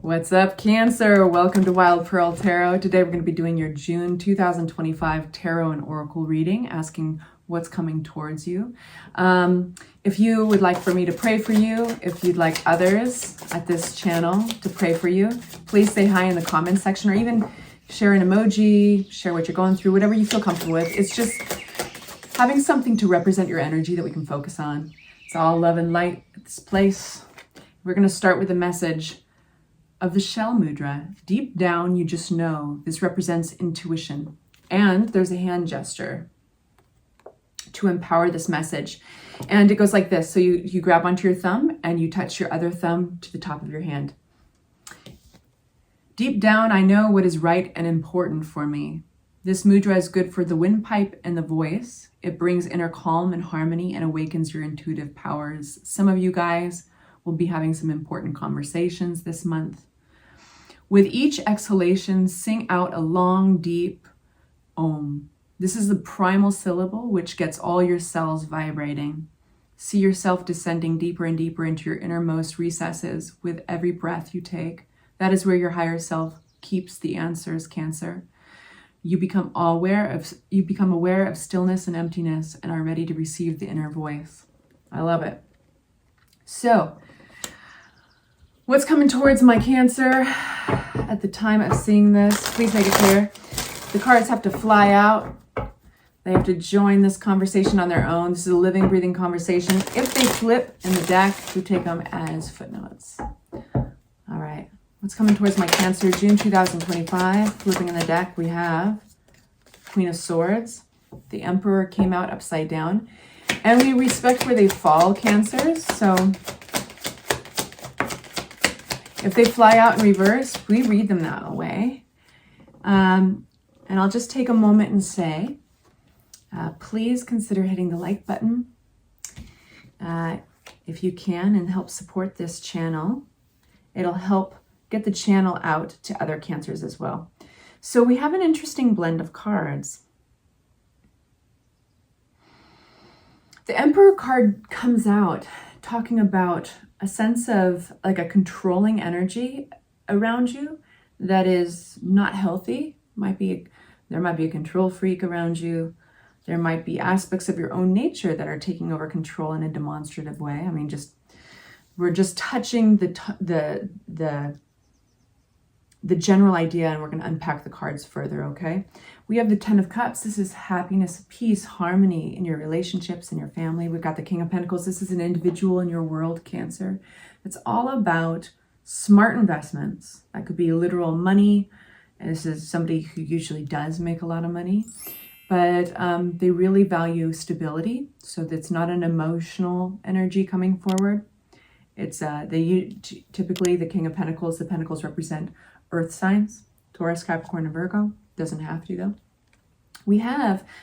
What's up, Cancer? Welcome to Wild Pearl Tarot. Today we're going to be doing your June 2025 Tarot and Oracle reading, asking what's coming towards you. If you would like for me to pray for you, if you'd like others at this channel to pray for you, please say hi in the comments section, or even share an emoji, share what you're going through, whatever you feel comfortable with. It's just having something to represent your energy that we can focus on. It's all love and light at this place. We're going to start with a message of the shell mudra. Deep down, you just know this represents intuition. And there's a hand gesture to empower this message. And it goes like this. So you grab onto your thumb and you touch your other thumb to the top of your hand. Deep down, I know what is right and important for me. This mudra is good for the windpipe and the voice. It brings inner calm and harmony and awakens your intuitive powers. Some of you guys will be having some important conversations this month. With each exhalation, sing out a long, deep Om. This is the primal syllable which gets all your cells vibrating. See yourself descending deeper and deeper into your innermost recesses with every breath you take. That is where your higher self keeps the answers, Cancer. You become aware of stillness and emptiness and are ready to receive the inner voice. I love it. So, what's coming towards my Cancer at the time of seeing this? Please make it clear. The cards have to fly out. They have to join this conversation on their own. This is a living, breathing conversation. If they flip in the deck, we take them as footnotes. All right. What's coming towards my Cancer? June 2025. Flipping in the deck, we have Queen of Swords. The Emperor came out upside down. And we respect where they fall, Cancers. So if they fly out in reverse, we read them that way. And I'll just take a moment and say, please consider hitting the like button if you can, and help support this channel. It'll help get the channel out to other Cancers as well. So we have an interesting blend of cards. The Emperor card comes out talking about a sense of like a controlling energy around you that is not healthy. There might be a control freak around you. There might be aspects of your own nature that are taking over control in a demonstrative way. I mean, we're just touching the general idea, and we're going to unpack the cards further, okay? We have the Ten of Cups. This is happiness, peace, harmony in your relationships, in your family. We've got the King of Pentacles. This is an individual in your world, Cancer. It's all about smart investments. That could be literal money. And this is somebody who usually does make a lot of money, but they really value stability. So that's not an emotional energy coming forward. It's typically the King of Pentacles. The Pentacles represent earth signs, Taurus, Capricorn, and Virgo. Doesn't have to though.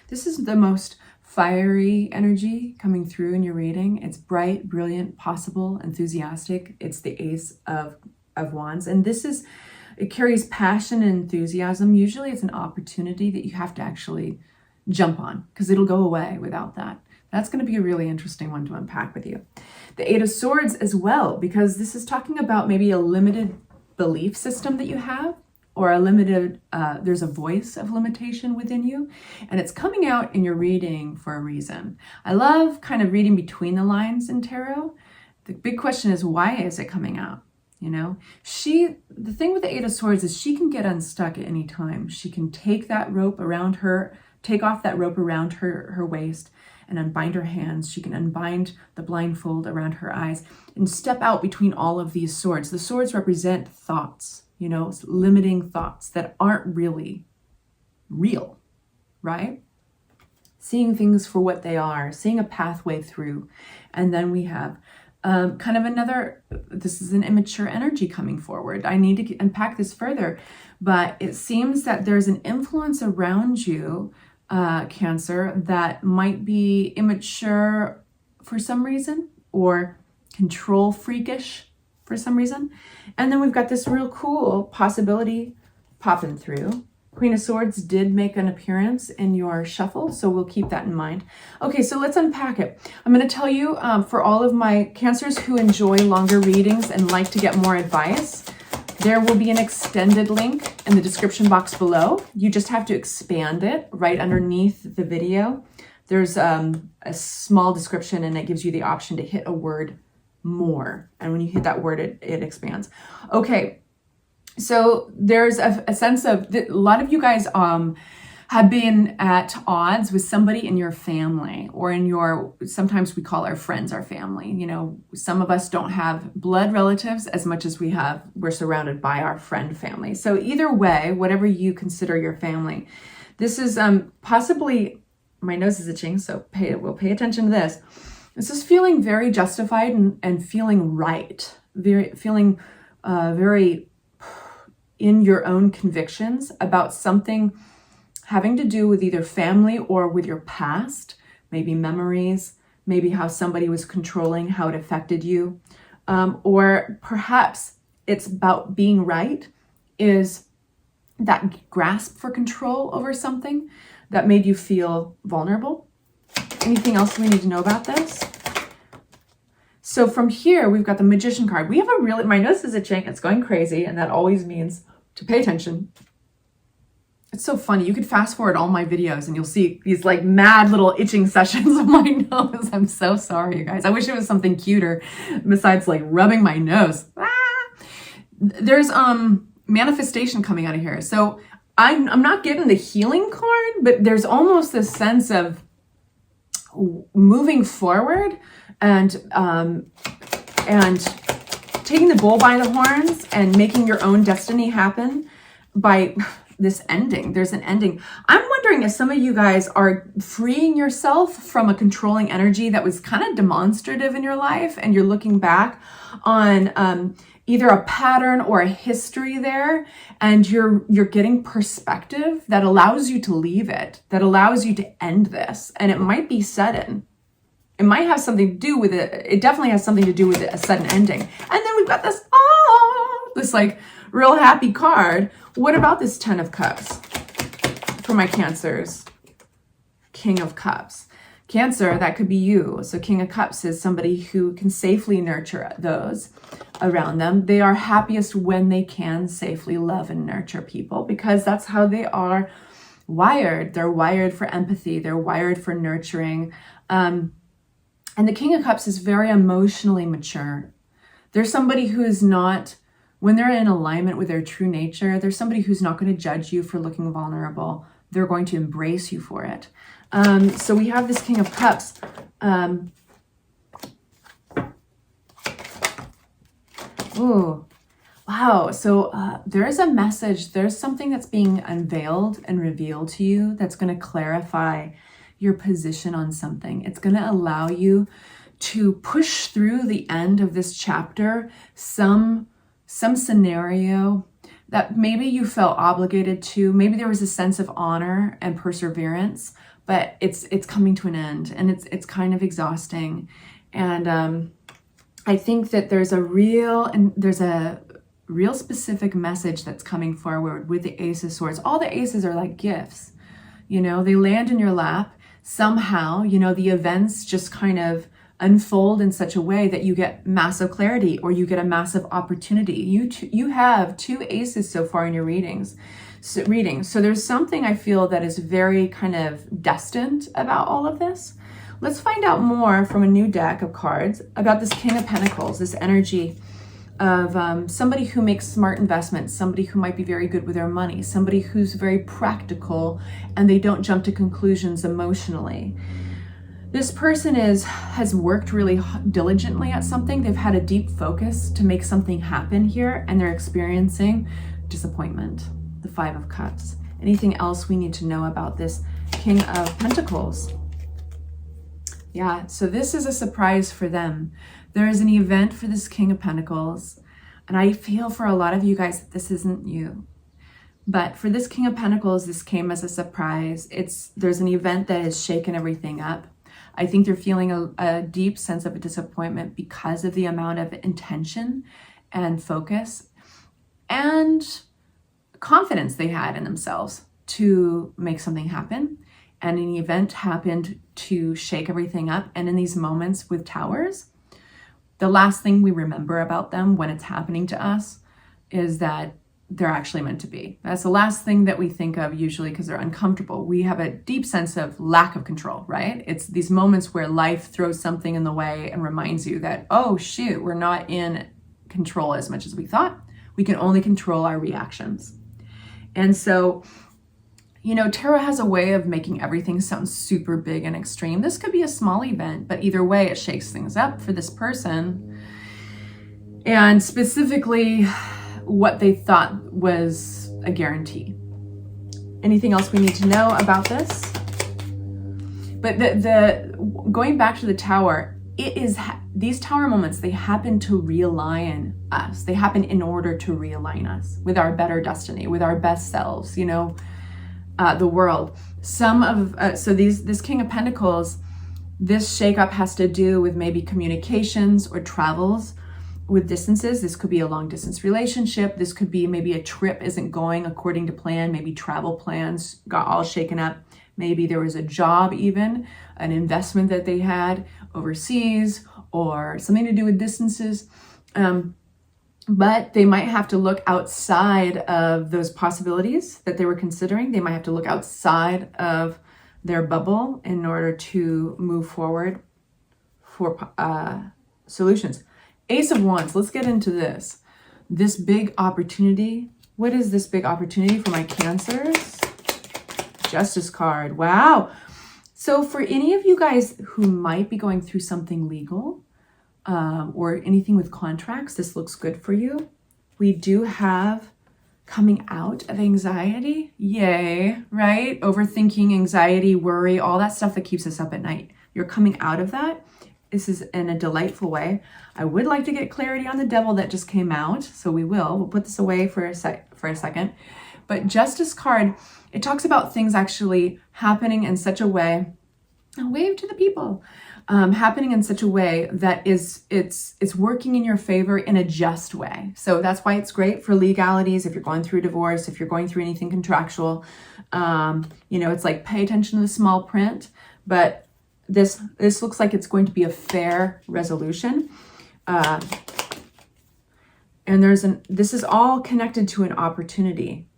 This is the most fiery energy coming through in your reading. It's bright, brilliant, possible, enthusiastic. It's the Ace of Wands. And it carries passion and enthusiasm. Usually it's an opportunity that you have to actually jump on because it'll go away without that. That's going to be a really interesting one to unpack with you. The Eight of Swords as well, because this is talking about maybe a limited belief system that you have, or a limited, there's a voice of limitation within you, and it's coming out in your reading for a reason. I love kind of reading between the lines in tarot. The big question is, why is it coming out? You know, the thing with the Eight of Swords is she can get unstuck at any time. She can take that rope around her, take off that rope around her waist and unbind her hands. She can unbind the blindfold around her eyes and step out between all of these swords. The swords represent thoughts, you know, limiting thoughts that aren't really real, right? Seeing things for what they are, seeing a pathway through. And then we have kind of this is an immature energy coming forward. I need to unpack this further, but it seems that there's an influence around you, Cancer, that might be immature for some reason, or control freakish for some reason. And then we've got this real cool possibility popping through. Queen of Swords did make an appearance in your shuffle, so we'll keep that in mind. Okay, so let's unpack it. I'm going to tell you, for all of my Cancers who enjoy longer readings and like to get more advice, There will be an extended link in the description box below. You just have to expand it right underneath the video. There's a small description, and it gives you the option to hit a word more. And when you hit that word, it expands. Okay, so there's a sense of, a lot of you guys have been at odds with somebody in your family, or in your, sometimes we call our friends our family. You know, some of us don't have blood relatives as much as we're surrounded by our friend family. So either way, whatever you consider your family, this is possibly, my nose is itching, so we'll pay attention to this. This is feeling very justified and feeling right, feeling very in your own convictions about something having to do with either family or with your past, maybe memories, maybe how somebody was controlling, how it affected you. Or perhaps it's about being right, is that grasp for control over something that made you feel vulnerable. Anything else we need to know about this? So from here, we've got the Magician card. We have a really, my nose is itching, it's going crazy, and that always means to pay attention. It's so funny. You could fast forward all my videos and you'll see these like mad little itching sessions of my nose. I'm so sorry, you guys. I wish it was something cuter besides like rubbing my nose. There's manifestation coming out of here. So I'm not getting the healing card, but there's almost this sense of moving forward and taking the bull by the horns and making your own destiny happen by this ending. There's an ending. I'm wondering if some of you guys are freeing yourself from a controlling energy that was kind of demonstrative in your life, and you're looking back on either a pattern or a history there, and you're getting perspective that allows you to leave it, that allows you to end this. And it might be sudden. It might have something to do with it. It definitely has something to do with a sudden ending. And then we've got this like real happy card. What about this 10 of Cups for my Cancers? King of Cups. Cancer, that could be you. So King of Cups is somebody who can safely nurture those around them. They are happiest when they can safely love and nurture people, because that's how they are wired. They're wired for empathy. They're wired for nurturing. And the King of Cups is very emotionally mature. There's somebody who is not, when they're in alignment with their true nature, there's somebody who's not going to judge you for looking vulnerable. They're going to embrace you for it. So we have this King of Cups. Oh, wow. So there is a message. There's something that's being unveiled and revealed to you that's going to clarify your position on something. It's going to allow you to push through the end of this chapter some scenario that maybe you felt obligated to. Maybe there was a sense of honor and perseverance, but it's coming to an end, and it's kind of exhausting. And I think that there's a real specific message that's coming forward with the Ace of Swords. All the aces are like gifts, you know, they land in your lap somehow. You know, the events just kind of unfold in such a way that you get massive clarity, or you get a massive opportunity. You have 2 aces so far in your readings. So there's something I feel that is very kind of destined about all of this. Let's find out more from a new deck of cards about this King of Pentacles, this energy of somebody who makes smart investments, somebody who might be very good with their money, somebody who's very practical and they don't jump to conclusions emotionally. This person has worked really diligently at something. They've had a deep focus to make something happen here, and they're experiencing disappointment. The 5 of Cups. Anything else we need to know about this King of Pentacles? Yeah, so this is a surprise for them. There is an event for this King of Pentacles, and I feel for a lot of you guys that this isn't you. But for this King of Pentacles, this came as a surprise. There's an event that has shaken everything up. I think they're feeling a deep sense of a disappointment because of the amount of intention and focus and confidence they had in themselves to make something happen. And an event happened to shake everything up. And in these moments with towers, the last thing we remember about them when it's happening to us is that they're actually meant to be. That's the last thing that we think of usually because they're uncomfortable. We have a deep sense of lack of control, right? It's these moments where life throws something in the way and reminds you that, oh shoot, we're not in control as much as we thought. We can only control our reactions. And so, you know, tarot has a way of making everything sound super big and extreme. This could be a small event, but either way, it shakes things up for this person. And specifically, what they thought was a guarantee. Anything else we need to know about this? But going back to the tower, it is these tower moments, they happen to realign us. They happen in order to realign us with our better destiny, with our best selves, you know, the world. This King of Pentacles, this shakeup has to do with maybe communications or travels with distances. This could be a long distance relationship. This could be maybe a trip isn't going according to plan. Maybe travel plans got all shaken up. Maybe there was a job, even an investment that they had overseas, or something to do with distances. But they might have to look outside of those possibilities that they were considering. They might have to look outside of their bubble in order to move forward for solutions. Ace of Wands, let's get into this. This big opportunity. What is this big opportunity for my Cancers? Justice card. Wow. So for any of you guys who might be going through something legal or anything with contracts, this looks good for you. We do have coming out of anxiety. Yay, right? Overthinking, anxiety, worry, all that stuff that keeps us up at night. You're coming out of that. This is in a delightful way. I would like to get clarity on the Devil that just came out, so we'll put this away for a second. But Justice card, it talks about things actually happening in such a way, a wave to the people, happening in such a way that it's working in your favor in a just way. So that's why it's great for legalities. If you're going through a divorce, if you're going through anything contractual, you know, it's like pay attention to the small print, but this looks like it's going to be a fair resolution. And this is all connected to an opportunity.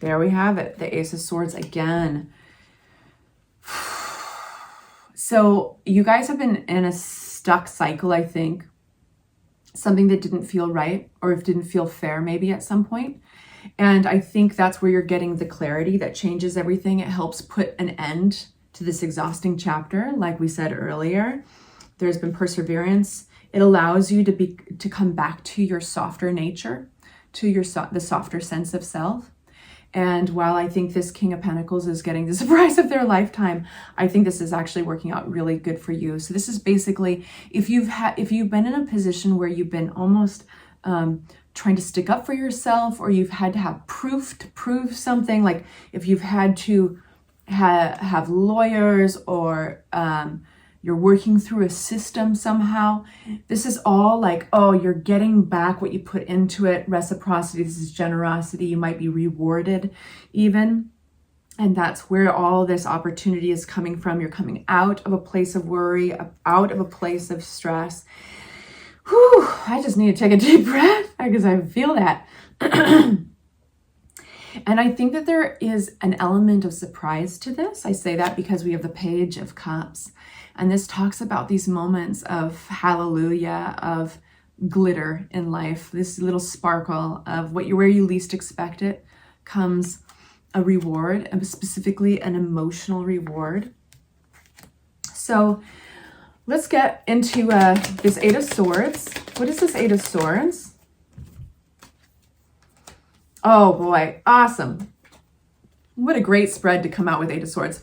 There we have it, the Ace of Swords again. So you guys have been in a stuck cycle, I think. Something that didn't feel right, or if didn't feel fair maybe at some point. And I think that's where you're getting the clarity that changes everything. It helps put an end to this exhausting chapter. Like we said earlier, there's been perseverance. It allows you to come back to your softer nature, to the softer sense of self. And while I think this King of Pentacles is getting the surprise of their lifetime, I think this is actually working out really good for you. So this is basically, if you've been in a position where you've been almost trying to stick up for yourself, or you've had to have proof to prove something, like if you've had to have lawyers, or you're working through a system somehow, this is all like, oh, you're getting back what you put into it. Reciprocity, this is generosity. You might be rewarded even. And that's where all this opportunity is coming from. You're coming out of a place of worry, out of a place of stress. Whew, I just need to take a deep breath because I feel that. And I think that there is an element of surprise to this. I say that because we have the Page of Cups. And this talks about these moments of hallelujah, of glitter in life, this little sparkle of where you least expect it comes a reward, and specifically an emotional reward. So let's get into this Eight of Swords. What is this Eight of Swords? Oh boy, awesome. What a great spread to come out with Eight of Swords.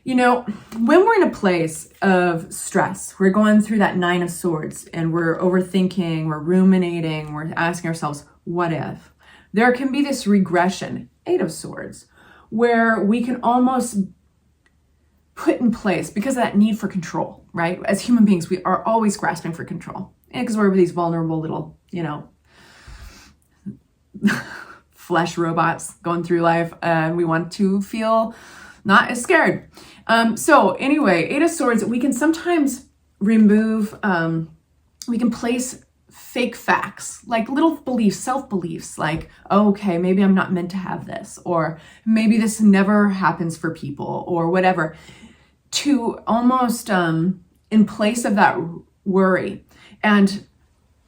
You know, when we're in a place of stress, we're going through that Nine of Swords and we're overthinking, we're ruminating, we're asking ourselves, what if? There can be this regression, Eight of Swords, where we can almost put in place, because of that need for control, right? As human beings, we are always grasping for control. And because we're these vulnerable little, you know, flesh robots going through life, and we want to feel not as scared. So anyway, Eight of Swords, we can sometimes remove, we can place fake facts, like little beliefs, self-beliefs, like, oh, okay, maybe I'm not meant to have this, or maybe this never happens for people, or whatever, to almost in place of that worry. And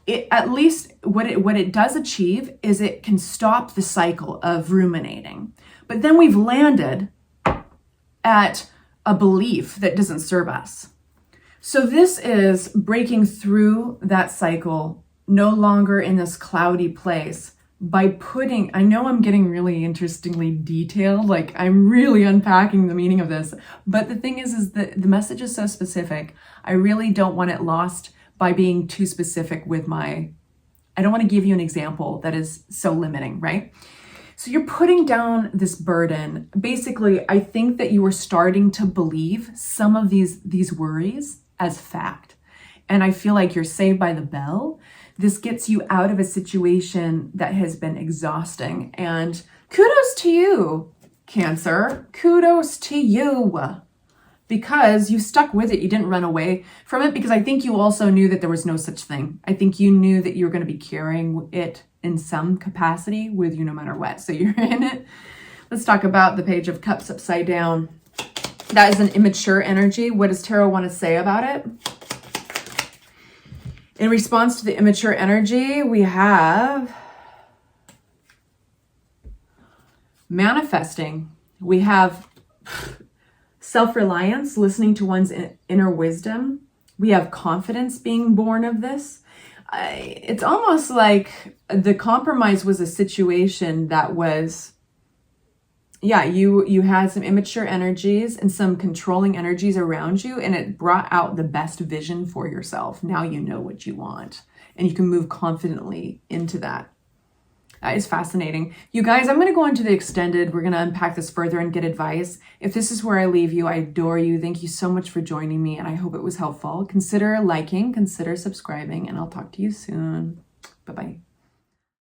it, at least what it does achieve is it can stop the cycle of ruminating. But then we've landed at a belief that doesn't serve us. So this is breaking through that cycle, no longer in this cloudy place, by putting, I know I'm getting really interestingly detailed, like I'm really unpacking the meaning of this, but the thing is that the message is so specific. I really don't want it lost by being too specific with I don't want to give you an example that is so limiting, right? So you're putting down this burden. Basically, I think that you were starting to believe some of these worries as fact. And I feel like you're saved by the bell. This gets you out of a situation that has been exhausting. And kudos to you, Cancer. Kudos to you. Because you stuck with it. You didn't run away from it, because I think you also knew that there was no such thing. I think you knew that you were going to be carrying it in some capacity with you no matter what. So you're in it. Let's talk about the Page of Cups upside down. That is an immature energy. What does Tarot want to say about it? In response to the immature energy, we have manifesting. We have self-reliance, listening to one's inner wisdom. We have confidence being born of this. It's almost like the compromise was a situation that was, yeah, you had some immature energies and some controlling energies around you, and it brought out the best vision for yourself. Now you know what you want, and you can move confidently into that. That is fascinating. You guys, I'm going to go into the extended. We're going to unpack this further and get advice. If this is where I leave you, I adore you. Thank you so much for joining me, and I hope it was helpful. Consider liking, consider subscribing, and I'll talk to you soon. Bye-bye.